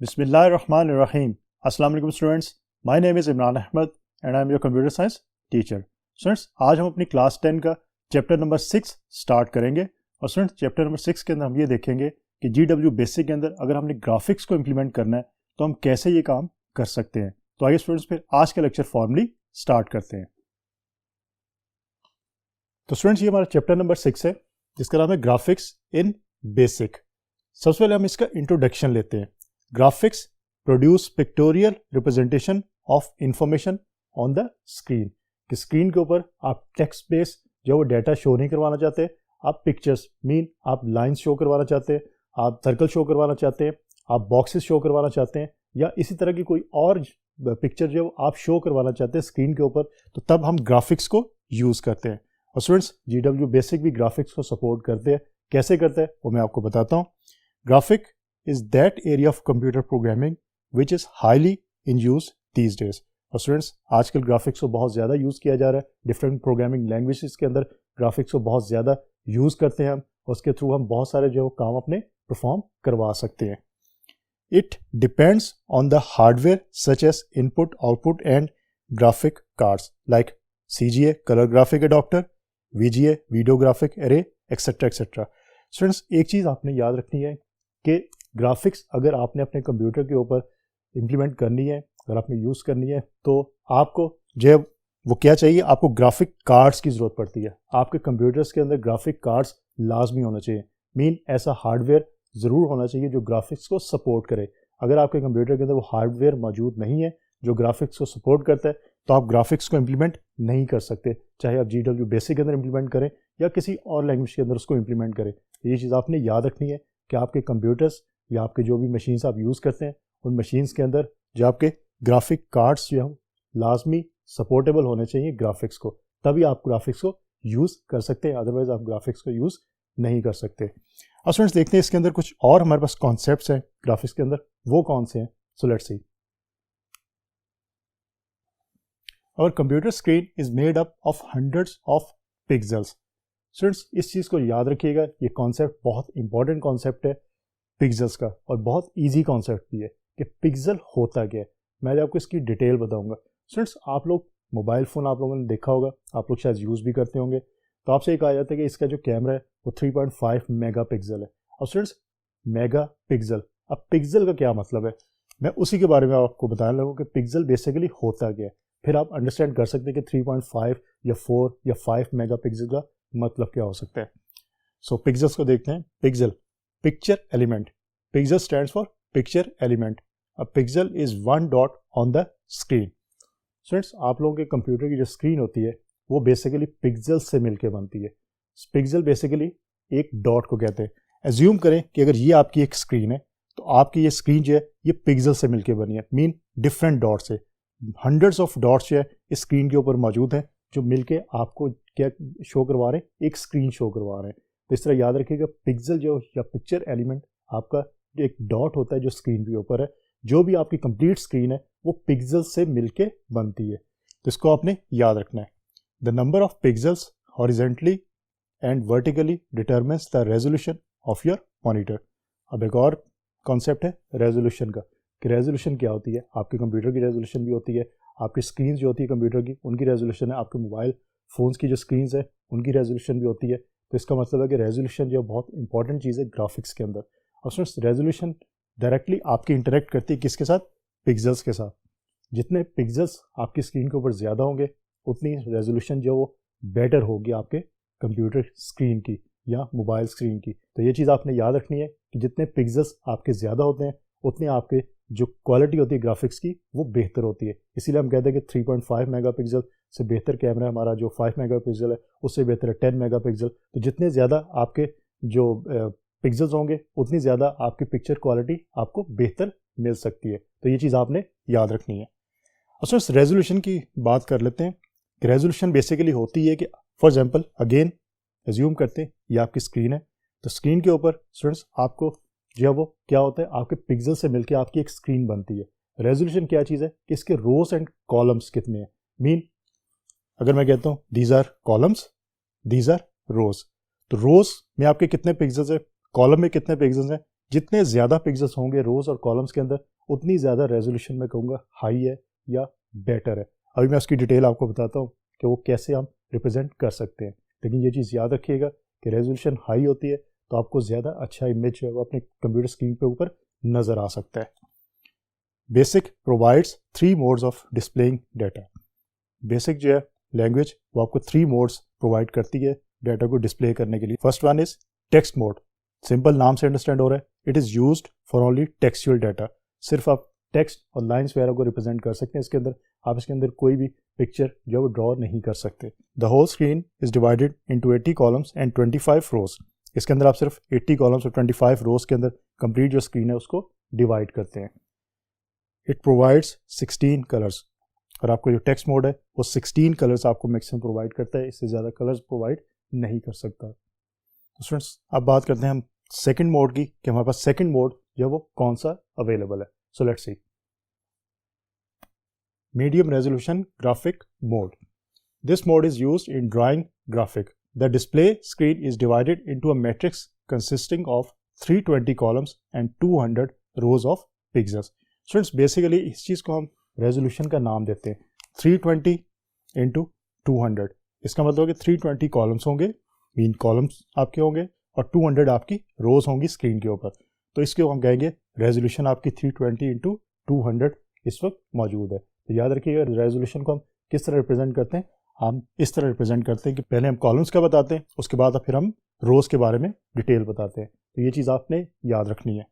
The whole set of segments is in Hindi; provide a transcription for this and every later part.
Bismillahirrahmanirrahim. Assalamu alaikum students. My name is Imran Ahmed and I am your computer science teacher. Students, आज हम अपनी क्लास 10 का चैप्टर नंबर 6 स्टार्ट करेंगे और स्टूडेंट्स चैप्टर नंबर 6 के अंदर हम ये देखेंगे कि GW बेसिक के अंदर अगर हमने ग्राफिक्स को इम्प्लीमेंट करना है तो हम कैसे ये काम कर सकते हैं। तो आइए स्टूडेंट्स फिर आज का लेक्चर फॉर्मली स्टार्ट करते हैं। तो स्टूडेंट्स ये हमारा चैप्टर नंबर 6 है जिसका नाम है ग्राफिक्स इन बेसिक। सबसे पहले हम इसका इंट्रोडक्शन लेते हैं। Graphics produce pictorial representation of information on the screen, कि स्क्रीन के ऊपर आप टेक्स्ट बेस जो वो डाटा शो नहीं करवाना चाहते, आप पिक्चर्स मीन आप लाइंस शो करवाना चाहते हैं, आप सर्कल शो करवाना चाहते हैं, आप बॉक्सेस शो करवाना चाहते हैं या इसी तरह की कोई और पिक्चर जो आप शो करवाना चाहते हैं स्क्रीन के ऊपर, तो तब हम ग्राफिक्स को यूज़ करते हैं। और स्टूडेंट्स GW बेसिक भी ग्राफिक्स को सपोर्ट करते हैं। कैसे करते हैं वो मैं आपको बताता हूँ। Graphic is that area of computer programming which is highly in use these days। और स्टूडेंट्स आजकल ग्राफिक्स को बहुत ज़्यादा यूज़ किया जा रहा है। डिफरेंट प्रोग्रामिंग लैंग्वेजेस के अंदर ग्राफिक्स को बहुत ज़्यादा यूज़ करते हैं हम, उसके थ्रू हम बहुत सारे जो काम अपने परफॉर्म करवा सकते हैं। It depends on the hardware such as input output and graphic cards like CGA colour graphic adapter, VGA video graphic array etcetera etcetera. Students एक चीज़ आपने याद रखनी है कि ग्राफिक्स अगर आपने अपने कंप्यूटर के ऊपर इम्प्लीमेंट करनी है, अगर आपने यूज़ करनी है, तो आपको जब वो क्या चाहिए, आपको ग्राफिक कार्ड्स की ज़रूरत पड़ती है। आपके कंप्यूटर्स के अंदर ग्राफिक कार्ड्स लाजमी होना चाहिए। मीन ऐसा हार्डवेयर ज़रूर होना चाहिए जो ग्राफिक्स को सपोर्ट करे। अगर आपके कंप्यूटर के अंदर वो हार्डवेयर मौजूद नहीं है जो ग्राफिक्स को सपोर्ट करता है, तो आप ग्राफिक्स को इम्प्लीमेंट नहीं कर सकते, चाहे आप GW बेसिक के अंदर इम्प्लीमेंट करें या किसी और लैंग्वेज के अंदर उसको इम्प्लीमेंट करें। ये चीज़ आपने याद रखनी है कि आपके कंप्यूटर्स या आपके जो भी मशीन्स आप यूज़ करते हैं उन मशीन्स के अंदर जो आपके ग्राफिक कार्ड्स जो हैं लाजमी सपोर्टेबल होने चाहिए ग्राफिक्स को, तभी आप ग्राफिक्स को यूज़ कर सकते हैं, अदरवाइज आप ग्राफिक्स को यूज़ नहीं कर सकते। और स्टूडेंट्स देखते हैं इसके अंदर कुछ और हमारे पास कॉन्सेप्ट्स हैं ग्राफिक्स के अंदर, वो कौन से हैं। So let's see. और computer screen is made up of hundreds of pixels. Students इस चीज़ को याद रखिएगा, ये कॉन्सेप्ट बहुत इंपॉर्टेंट कॉन्सेप्ट है पिक्सल्स का, और बहुत इजी कॉन्सेप्ट भी है कि पिक्सल होता क्या है। मैं आपको इसकी डिटेल बताऊंगा। स्टूडेंट्स आप लोग मोबाइल फ़ोन आप लोगों ने देखा होगा, आप लोग शायद यूज़ भी करते होंगे, तो आपसे ये कहा जाता है कि इसका जो कैमरा है वो 3.5 मेगापिक्सल है। और स्टूडेंट्स मेगा पिक्सल, अब पिक्सल का क्या मतलब है, मैं उसी के बारे में आपको बताने लगूँ कि पिक्सल बेसिकली होता क्या है, फिर आप अंडरस्टैंड कर सकते हैं कि 3.5 या 4 या 5 मेगापिक्सल का मतलब क्या हो सकता है। सो पिक्सल्स को देखते हैं। Pixel picture element, pixel stands for picture element. A pixel is one dot on the screen. Students आप लोगों के कंप्यूटर की जो स्क्रीन होती है वो बेसिकली पिक्सल से मिलकर बनती है। पिक्सल बेसिकली एक डॉट को कहते हैं। एज्यूम करें कि अगर ये आपकी एक स्क्रीन है तो आपकी ये स्क्रीन जो है ये पिक्सल से मिलकर बनी है, मीन डिफरेंट डॉट्स है, हंड्रेड्स ऑफ डॉट्स जो है इस स्क्रीन के ऊपर मौजूद हैं जो मिलके आपको क्या शो करवा रहे हैं, एक स्क्रीन शो करवा रहे हैं। तो इस तरह याद रखिएगा पिक्सल जो या पिक्चर एलिमेंट आपका एक डॉट होता है जो स्क्रीन के ऊपर है। जो भी आपकी कंप्लीट स्क्रीन है वो पिक्सल से मिलके बनती है, तो इसको आपने याद रखना है। The number of pixels horizontally and vertically determines the resolution of your monitor. अब एक और कॉन्सेप्ट है रेजोल्यूशन का, कि रेजोल्यूशन क्या होती है। आपके कंप्यूटर की रेजोल्यूशन भी होती है, आपकी स्क्रीन जो होती है कंप्यूटर की उनकी रेजोल्यूशन है, आपके मोबाइल फ़ोन्स की जो स्क्रीन है उनकी रेजोल्यूशन भी होती है। तो इसका मतलब है कि रेजोल्यूशन जो बहुत इंपॉर्टेंट चीज़ है ग्राफिक्स के अंदर। और स्टूडेंट्स रेजोल्यूशन डायरेक्टली आपकी इंटरेक्ट करती है किसके साथ, पिक्सल्स के साथ। जितने पिक्सल्स आपकी स्क्रीन के ऊपर ज़्यादा होंगे उतनी रेजोल्यूशन जो वो बेटर होगी आपके कंप्यूटर स्क्रीन की या मोबाइल स्क्रीन की। तो ये चीज़ आपने याद रखनी है कि जितने पिक्सल्स आपके ज़्यादा होते हैं उतने आपके जो क्वालिटी होती है ग्राफिक्स की वो बेहतर होती है। इसीलिए हम कहते हैं कि 3.5 मेगापिक्सल से बेहतर कैमरा हमारा जो 5 मेगापिक्सल है उससे बेहतर है 10 मेगापिक्सल। तो जितने ज़्यादा आपके जो पिक्सल्स होंगे उतनी ज़्यादा आपकी पिक्चर क्वालिटी आपको बेहतर मिल सकती है। तो ये चीज़ आपने याद रखनी है। और स्टूडेंट्स रेजोल्यूशन की बात कर लेते हैं। रेजोल्यूशन बेसिकली होती है कि फॉर एग्जांपल अगेन एज्यूम करते हैं ये आपकी स्क्रीन है, तो स्क्रीन के ऊपर स्टूडेंट्स आपको जो है वो क्या होता है, आपके पिक्सल से मिलकर आपकी एक स्क्रीन बनती है। रेजोल्यूशन क्या चीज़ है कि इसके रोज एंड कॉलम्स कितने हैं। मीन अगर मैं कहता हूँ these are columns, these are rows, तो रोज में आपके कितने पिक्सल्स है, कॉलम में कितने पिक्सल्स हैं। जितने ज़्यादा पिक्सल्स होंगे रोज और कॉलम्स के अंदर उतनी ज़्यादा रेजोल्यूशन मैं कहूँगा हाई है या बेटर है। अभी मैं उसकी डिटेल आपको बताता हूँ कि वो कैसे हम रिप्रेजेंट कर सकते हैं। लेकिन ये चीज़ याद रखिएगा कि रेजोल्यूशन हाई होती है तो आपको ज़्यादा अच्छा इमेज जो है वो अपने कंप्यूटर स्क्रीन पे ऊपर नज़र आ सकता है। Basic provides 3 modes of displaying data. Basic जो है लैंग्वेज वो आपको 3 मोड्स प्रोवाइड करती है डाटा को डिस्प्ले करने के लिए। First one is text mode. Simple नाम से अंडरस्टैंड हो रहा है, it is used for only textual data. सिर्फ आप टेक्स्ट और लाइन्स वगैरह को रिप्रेजेंट कर सकते हैं इसके अंदर, आप इसके अंदर कोई भी पिक्चर जो वो ड्रॉ नहीं कर सकते। The whole screen is divided into 80 columns and 25 rows. इसके अंदर आप सिर्फ 80 कॉलम्स और 25 रोज के अंदर कंप्लीट जो स्क्रीन है उसको डिवाइड करते हैं। इट प्रोवाइड्स 16 कलर्स, और आपको जो टेक्स्ट मोड है वो 16 कलर्स आपको मैक्सिमम प्रोवाइड करता है, इससे ज़्यादा कलर्स प्रोवाइड नहीं कर सकता। तो स्टूडेंट्स अब बात करते हैं हम सेकंड मोड की कि हमारे पास सेकंड मोड जो वो कौन सा अवेलेबल है। सो let's C. Medium resolution graphic mode. This mode is used in drawing graphic. The display screen is divided into a matrix consisting of 320 columns and 200 rose of pixels. Students basically इस चीज़ को हम रेजोल्यूशन का नाम देते हैं 320 इंटू 200। इसका मतलब कि 320 कॉलम्स होंगे, मीन कॉलम्स आपके होंगे, और 200 आपकी रोज होंगी स्क्रीन के ऊपर। तो इसके हम कहेंगे रेजोल्यूशन आपकी 320 इंटू 200 इस वक्त मौजूद है। तो याद रखिएगा रेजोल्यूशन को हम किस तरह रिप्रेजेंट करते हैं, हम इस तरह रिप्रेजेंट करते हैं कि पहले हम कॉलम्स का बताते हैं, उसके बाद फिर हम रोज के बारे में डिटेल बताते हैं। तो ये चीज़ आपने याद रखनी है।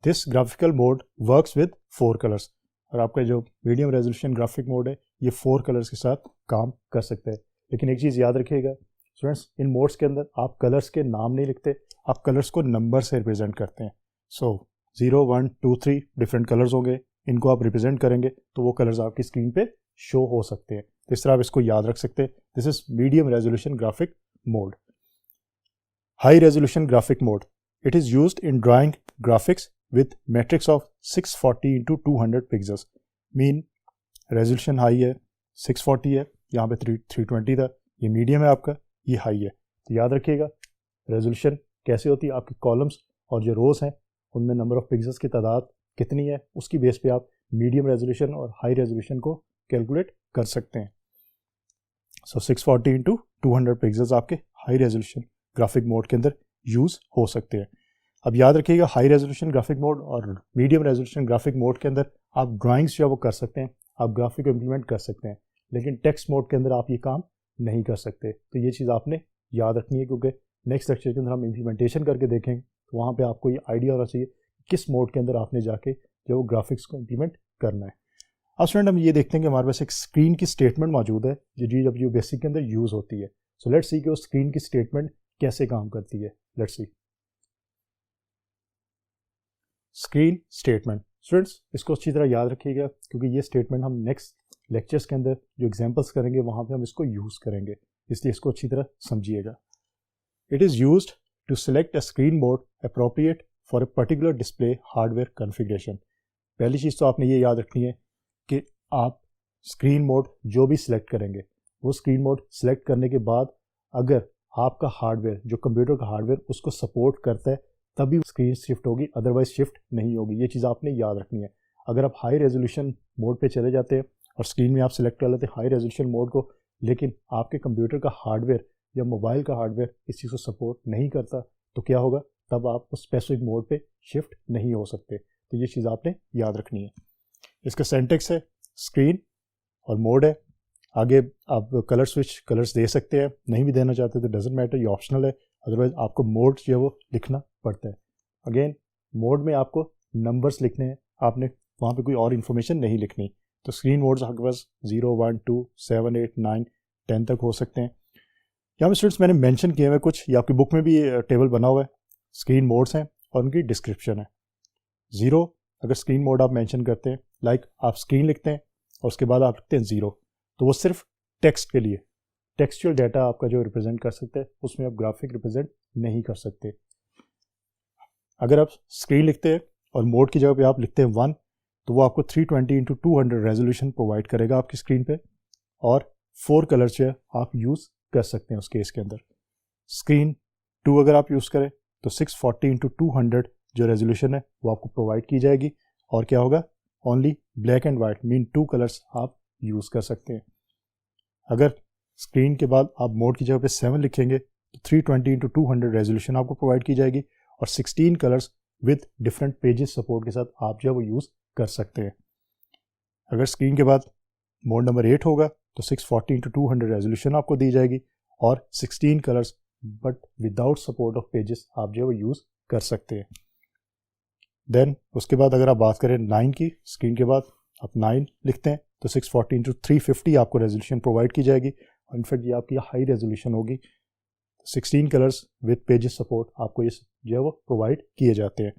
This graphical mode works with 4 colours, और आपका जो मीडियम रेजोल्यूशन ग्राफिक मोड है ये 4 कलर्स के साथ काम कर सकते हैं। लेकिन एक चीज़ याद रखिएगा स्टूडेंट्स, इन मोड्स के अंदर आप कलर्स के नाम नहीं लिखते, आप कलर्स को नंबर से रिप्रेजेंट करते हैं। सो 0, 1, 2, 3 डिफरेंट कलर्स होंगे, इनको आप रिप्रेजेंट करेंगे तो वो कलर्स आपकी स्क्रीन पे शो हो सकते हैं। तो इस तरह आप इसको याद रख सकते हैं। This is medium resolution graphic mode. High resolution graphic mode, it is used in drawing graphics with matrix of 640 into 200 pixels. Mean resolution high है, 640 है, यहाँ पे 320 था, ये मीडियम है आपका, ये हाई है। तो याद रखिएगा रेजोल्यूशन कैसे होती है, आपकी कॉलम्स और जो रोज हैं उनमें नंबर ऑफ पिक्सेल्स की तादाद कितनी है, उसकी बेस पे आप मीडियम रेजोल्यूशन और हाई रेजोल्यूशन को कैलकुलेट कर सकते हैं। सो 640 इंटू 200 पिक्सेल्स आपके हाई रेजोल्यूशन ग्राफिक मोड के अंदर यूज़ हो सकते हैं। अब याद रखिएगा हाई रेजोल्यूशन ग्राफिक मोड और मीडियम रेजोल्यूशन ग्राफिक मोड के अंदर आप ड्राइंग्स जो वो कर सकते हैं, आप ग्राफिक को इम्प्लीमेंट कर सकते हैं, लेकिन टेक्स्ट मोड के अंदर आप ये काम नहीं कर सकते। तो ये चीज़ आपने याद रखनी है, क्योंकि नेक्स्ट लेक्चर के अंदर हम इम्प्लीमेंटेशन करके देखेंगे तो वहाँ पे आपको ये आइडिया होना चाहिए किस मोड के अंदर आपने जाके जो ग्राफिक्स को इम्प्लीमेंट करना है। अब स्टूडेंट हम ये देखते हैं कि हमारे पास एक स्क्रीन की स्टेटमेंट मौजूद है जो GW बेसिक के अंदर यूज़ होती है। सो लेट्स सी कि वो स्क्रीन की स्टेटमेंट कैसे काम करती है। Let's see screen statement. Students इसको अच्छी तरह याद रखिएगा, क्योंकि ये स्टेटमेंट हम नेक्स्ट लेक्चर्स के अंदर जो एग्जांपल्स करेंगे वहाँ पे हम इसको यूज़ करेंगे, इसलिए इसको अच्छी तरह समझिएगा। It is used to select a screen mode appropriate for a particular display hardware configuration. पहली चीज़ तो आपने ये याद रखनी है कि आप स्क्रीन मोड जो भी सिलेक्ट करेंगे, वो स्क्रीन मोड सिलेक्ट करने के बाद अगर आपका हार्डवेयर जो कंप्यूटर का हार्डवेयर उसको सपोर्ट करता है तभी स्क्रीन शिफ्ट होगी, अदरवाइज शिफ्ट नहीं होगी। ये चीज़ आपने याद रखनी है। अगर आप हाई रेजोल्यूशन मोड पे चले जाते हैं और स्क्रीन में आप सिलेक्ट कर लेते हैं हाई रेजोल्यूशन मोड को, लेकिन आपके कंप्यूटर का हार्डवेयर या मोबाइल का हार्डवेयर इस चीज़ को सपोर्ट नहीं करता, तो क्या होगा, तब आप उस स्पेसिफिक मोड पे शिफ्ट नहीं हो सकते। तो ये चीज़ आपने याद रखनी है। इसका सिंटैक्स है स्क्रीन और मोड है। आगे आप कलर स्विच कलर्स दे सकते हैं, नहीं भी देना चाहते तो डजेंट मैटर, ये ऑप्शनल है। अदरवाइज आपको मोड जो है वो लिखना पड़ता है। अगेन मोड में आपको नंबर्स लिखने हैं, आपने वहाँ पे कोई और इन्फॉर्मेशन नहीं लिखनी। तो स्क्रीन मोड्स आपके पास 0, 1, 2, 7, 8, 9, 10 तक हो सकते हैं। यहाँ पे स्टूडेंट्स मैंने मेंशन किए हुए कुछ, ये आपकी बुक में भी टेबल बना हुआ है, स्क्रीन मोड्स हैं और उनकी डिस्क्रिप्शन है। 0 अगर स्क्रीन मोड आप मेंशन करते हैं, लाइक आप स्क्रीन लिखते हैं और उसके बाद आप लिखते हैं 0, तो वो सिर्फ टेक्स्ट के लिए, टेक्सचुअल डाटा आपका जो रिप्रेजेंट कर सकते हैं, उसमें आप ग्राफिक रिप्रेजेंट नहीं कर सकते। अगर आप स्क्रीन लिखते हैं और मोड की जगह पे आप लिखते हैं 1, तो वो आपको 320 इंटू 200 रेजोल्यूशन प्रोवाइड करेगा आपकी स्क्रीन पे, और 4 कलर जो है आप यूज़ कर सकते हैं उस केस के अंदर। स्क्रीन 2 अगर आप यूज़ करें तो 640 इंटू 200 जो रेजोल्यूशन है वो आपको प्रोवाइड की जाएगी, और क्या होगा, only black and white mean 2 colours आप यूज़ कर सकते हैं। अगर स्क्रीन के बाद आप मोड की जगह पे 7 लिखेंगे तो 320x200 रेजोल्यूशन आपको प्रोवाइड की जाएगी और 16 colours with different pages support के साथ आप जो है वो यूज़ कर सकते हैं। अगर स्क्रीन के बाद मोड नंबर 8 होगा तो 640x200 रेजोल्यूशन आपको दी जाएगी और 16 colours but without support of pages आप जो है वो यूज़ कर सकते हैं। देन उसके बाद अगर आप बात करें 9 की, स्क्रीन के बाद आप 9 लिखते हैं तो 640x350 आपको रेजोल्यूशन प्रोवाइड की जाएगी और इनफैक्ट ये आपकी हाई रेजोल्यूशन होगी। 16 कलर्स विद पेजेस सपोर्ट आपको ये जो है वो प्रोवाइड किए जाते हैं।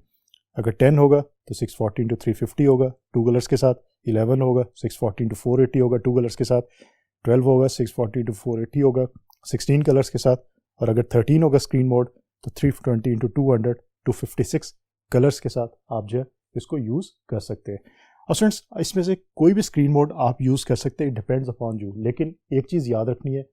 अगर 10 होगा तो 640x350 होगा 2 कलर्स के साथ, 11 होगा 640x480 होगा 2 कलर्स के साथ, 12 होगा 640x480 होगा 16 कलर्स के साथ, और अगर 13 होगा स्क्रीन मोड तो 320x200 256 कलर्स के साथ आप जो है इसको यूज़ कर सकते हैं। और स्टूडेंट्स इसमें से कोई भी स्क्रीन मोड आप यूज़ कर सकते हैं, डिपेंड्स अपॉन यू, लेकिन एक चीज़ याद रखनी है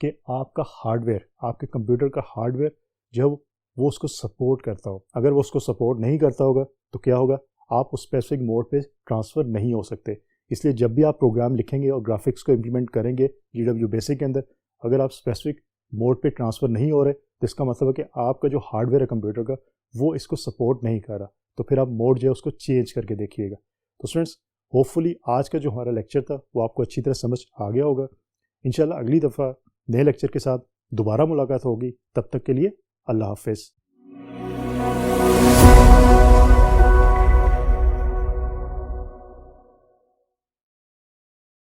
कि आपका हार्डवेयर, आपके कंप्यूटर का हार्डवेयर जब वो उसको सपोर्ट करता हो, अगर वो उसको सपोर्ट नहीं करता होगा तो क्या होगा, आप उस स्पेसिफिक मोड पे ट्रांसफ़र नहीं हो सकते। इसलिए जब भी आप प्रोग्राम लिखेंगे और ग्राफिक्स को इम्प्लीमेंट करेंगे GW बेसिक के अंदर, अगर आप स्पेसिफिक मोड पे ट्रांसफ़र नहीं हो रहे तो इसका मतलब है कि आपका जो हार्डवेयर है कंप्यूटर का वो इसको सपोर्ट नहीं कर रहा, तो फिर आप मोड जो है उसको चेंज करके देखिएगा। तो स्टूडेंट्स होपफुली आज का जो हमारा लेक्चर था वो आपको अच्छी तरह समझ आ गया होगा। इंशाल्लाह अगली दफ़ा नए लेक्चर के साथ दोबारा मुलाकात होगी, तब तक के लिए अल्लाह हाफ़िज़।